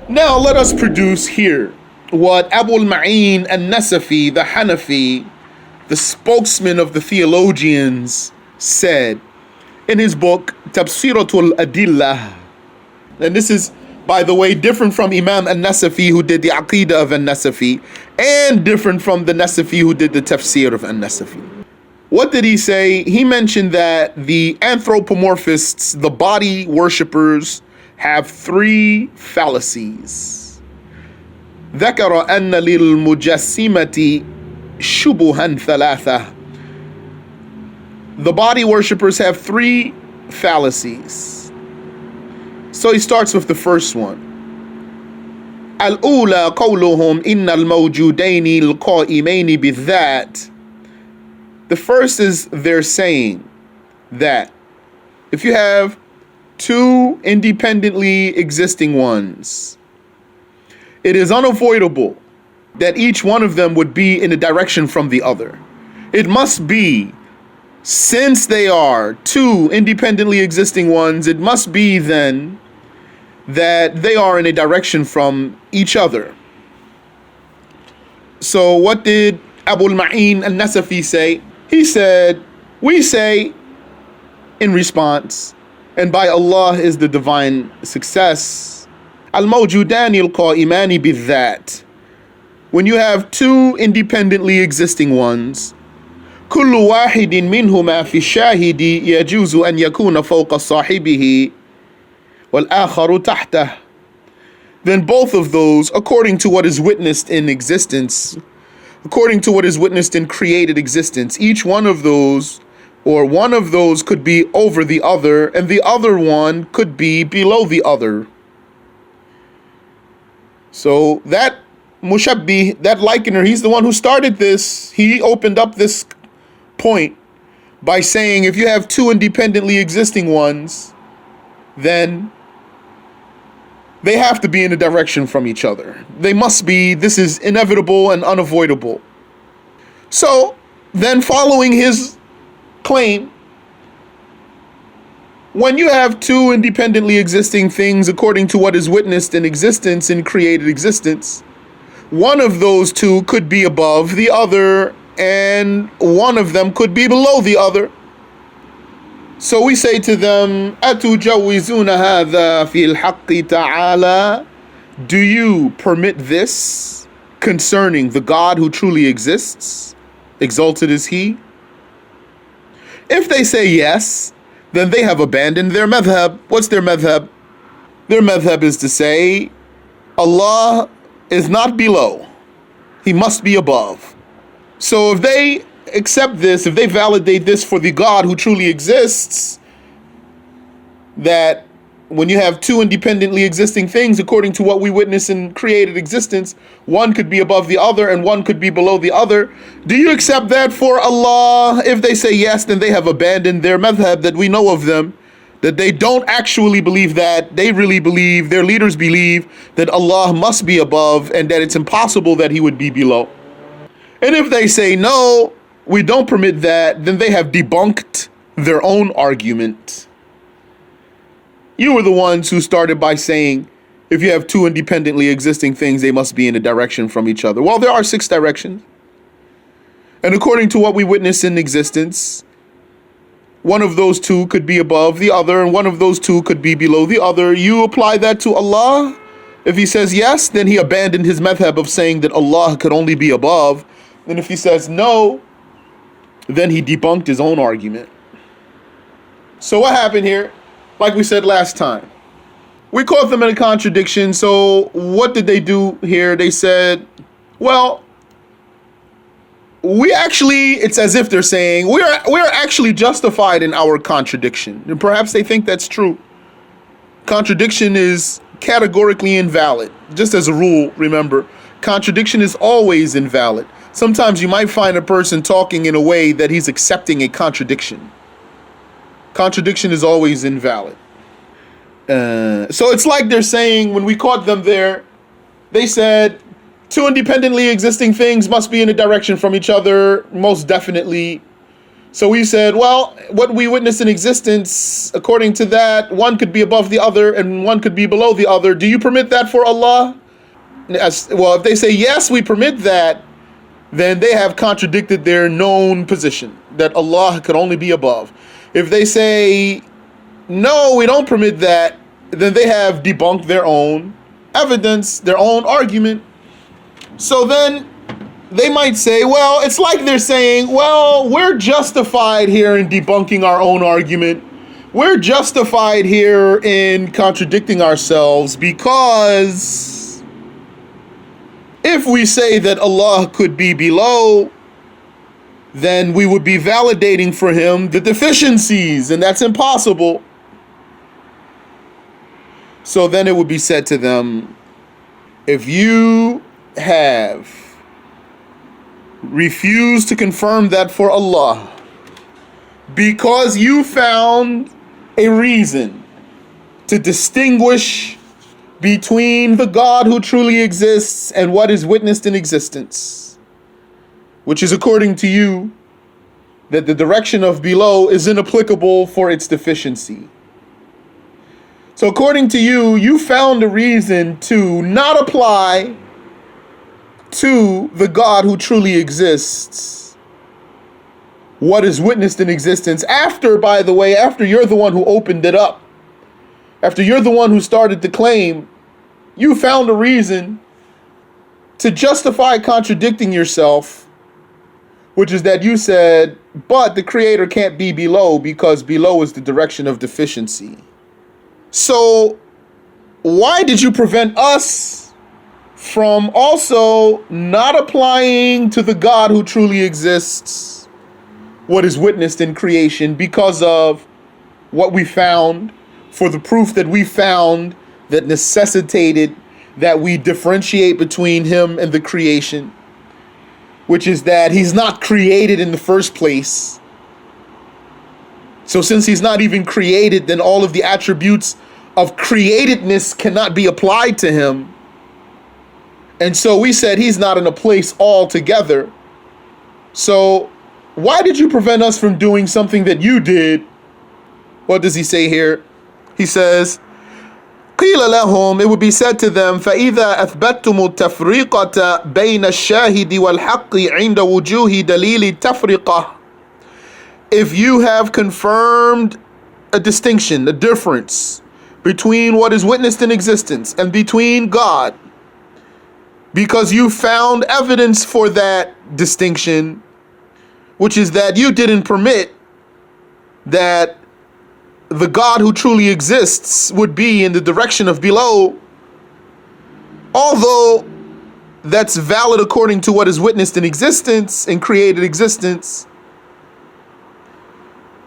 Now let us produce here what Abul-Ma'in al-Nasafi, the Hanafi, the spokesman of the theologians, said in his book Tafsiratul Adillah. And this is, by the way, different from Imam al-Nasafi, who did the Aqidah of al-Nasafi, and different from the Nasafi who did the Tafsir of al-Nasafi. What did he say? He mentioned that the anthropomorphists, the body worshippers, have three fallacies. ذكر أن للمجسمة شبها ثلاثة. The body worshippers have three fallacies. So he starts with the first one. الأولى قولهم إن الموجودين القائمين بالذات. The first is they're saying that if you have two independently existing ones, it is unavoidable that each one of them would be in a direction from the other. It must be, since they are two independently existing ones, it must be then that they are in a direction from each other. So what did Abul-Ma'in al-Nasafi say? He said, we say in response, and by Allah is the divine success, al-mawjudani al-qa'imani bidhat. When you have two independently existing ones, kullu wahidin minhuma fi shahidi yajuzu an yakuna fawqa sahibihi wal akharu tahtah. Then both of those, according to what is witnessed in existence, according to what is witnessed in created existence, each one of those, or one of those, could be over the other, and the other one could be below the other. So that Mushabbih, that likener, he's the one who started this. He opened up this point by saying if you have two independently existing ones, then they have to be in a direction from each other. They must be. This is inevitable and unavoidable. So then, following his claim, when you have two independently existing things according to what is witnessed in existence, in created existence, one of those two could be above the other and one of them could be below the other. So we say to them, أَتُجَوِّزُونَ هَذَا فِي الْحَقِّ تَعَالَى. Do you permit this concerning the God who truly exists? Exalted is He. If they say yes, then they have abandoned their madhab. What's their madhab? Their madhab is to say, Allah is not below. He must be above. So if they accept this, if they validate this for the God who truly exists, that when you have two independently existing things according to what we witness in created existence, one could be above the other and one could be below the other, do you accept that for Allah? If they say yes, then they have abandoned their madhab that we know of them, that they don't actually believe that. They really believe, their leaders believe, that Allah must be above and that it's impossible that He would be below. And if they say no, we don't permit that, then they have debunked their own argument. You were the ones who started by saying, if you have two independently existing things, they must be in a direction from each other. Well, there are 6 directions. And according to what we witness in existence, one of those two could be above the other, and one of those two could be below the other. You apply that to Allah. If He says yes, then He abandoned his madhab of saying that Allah could only be above. And if He says no, then he debunked his own argument. So what happened here? Like we said last time, we caught them in a contradiction. So what did they do here? They said, well, it's as if they're saying we're actually justified in our contradiction. And perhaps they think that's true. Contradiction is categorically invalid. Just as a rule, remember, contradiction is always invalid. Sometimes you might find a person talking in a way that he's accepting a contradiction. Contradiction is always invalid. So it's like they're saying, when we caught them there, they said, two independently existing things must be in a direction from each other, most definitely. So we said, well, what we witness in existence, according to that, one could be above the other and one could be below the other. Do you permit that for Allah? Well, if they say, yes, we permit that, then they have contradicted their known position, that Allah could only be above. If they say, no, we don't permit that, then they have debunked their own evidence, their own argument. So then they might say, well, it's like they're saying, well, we're justified here in debunking our own argument. We're justified here in contradicting ourselves because if we say that Allah could be below, then we would be validating for him the deficiencies, and that's impossible. So then it would be said to them, if you have refused to confirm that for Allah because you found a reason to distinguish between the God who truly exists and what is witnessed in existence, which is according to you that the direction of below is inapplicable for its deficiency. So according to you, you found a reason to not apply to the God who truly exists what is witnessed in existence after, by the way, after you're the one who opened it up, after you're the one who started the claim, you found a reason to justify contradicting yourself, which is that you said, but the Creator can't be below because below is the direction of deficiency. So why did you prevent us from also not applying to the God who truly exists what is witnessed in creation because of what we found, for the proof that we found that necessitated that we differentiate between him and the creation, which is that he's not created in the first place. So since he's not even created, then all of the attributes of createdness cannot be applied to him. And so we said he's not in a place altogether. So why did you prevent us from doing something that you did? What does he say here? He says, قِيلَ لَهُمْ, it would be said to them, فَإِذَا أَثْبَتْتُمُ التَّفْرِيقَةَ بَيْنَ الشَّاهِدِ وَالْحَقِّ عِنْدَ وُجُوهِ دَلِيلِ التَّفْرِقَةِ. If you have confirmed a distinction, a difference between what is witnessed in existence and between God, because you found evidence for that distinction, which is that you didn't permit that the God who truly exists would be in the direction of below, although that's valid according to what is witnessed in existence and created existence,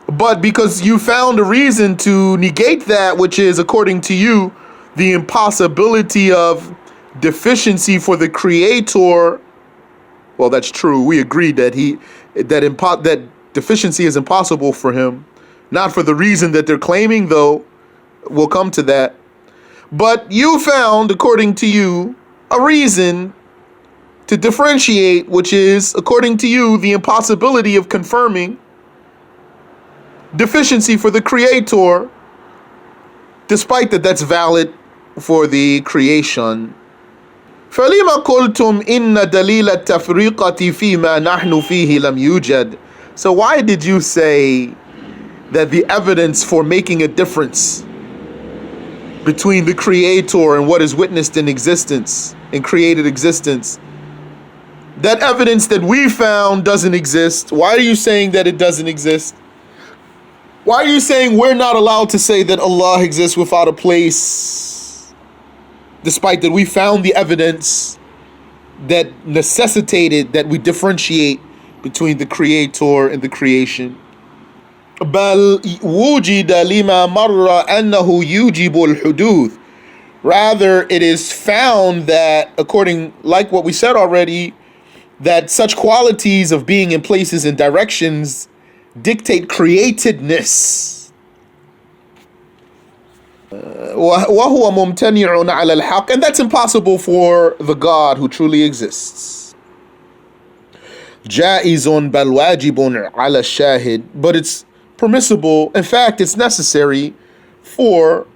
but because you found a reason to negate that, which is according to you the impossibility of deficiency for the Creator. Well, that's true. We agreed that that deficiency is impossible for him. Not for the reason that they're claiming, though. We'll come to that. But you found, according to you, a reason to differentiate, which is, according to you, the impossibility of confirming deficiency for the Creator, despite that's valid for the creation. فَلِمَ قُلْتُمْ إِنَّ دَلِيلَ التَّفْرِيقَةِ فِي مَا نَحْنُ فِيهِ لَمْ يُوجَدْ. So why did you say that the evidence for making a difference between the Creator and what is witnessed in existence, in created existence, that evidence that we found doesn't exist? Why are you saying that it doesn't exist? Why are you saying we're not allowed to say that Allah exists without a place, despite that we found the evidence that necessitated that we differentiate between the Creator and the creation? بل وجد لما مر أنه يوجب الحدوث. Rather, it is found that, according, like what we said already, that such qualities of being in places and directions dictate createdness. وهو ممتنع على الحق, and that's impossible for the God who truly exists. Jaizun bal wajibun ala shahid, but it's permissible. In fact, it's necessary for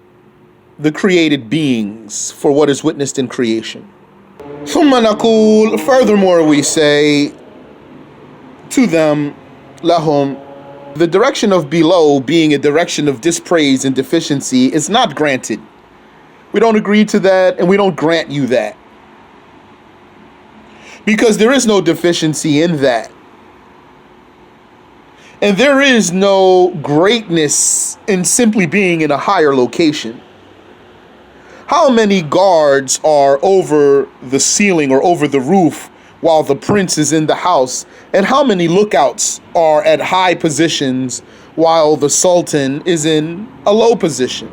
the created beings, for what is witnessed in creation. ثم نقول, furthermore we say to them, lahum, the direction of below being a direction of dispraise and deficiency is not granted. We don't agree to that, and we don't grant you that, because there is no deficiency in that. And there is no greatness in simply being in a higher location. How many guards are over the ceiling or over the roof while the prince is in the house? And how many lookouts are at high positions while the sultan is in a low position?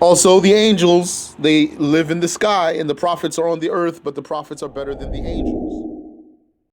Also, the angels, they live in the sky, and the prophets are on the earth, but the prophets are better than the angels.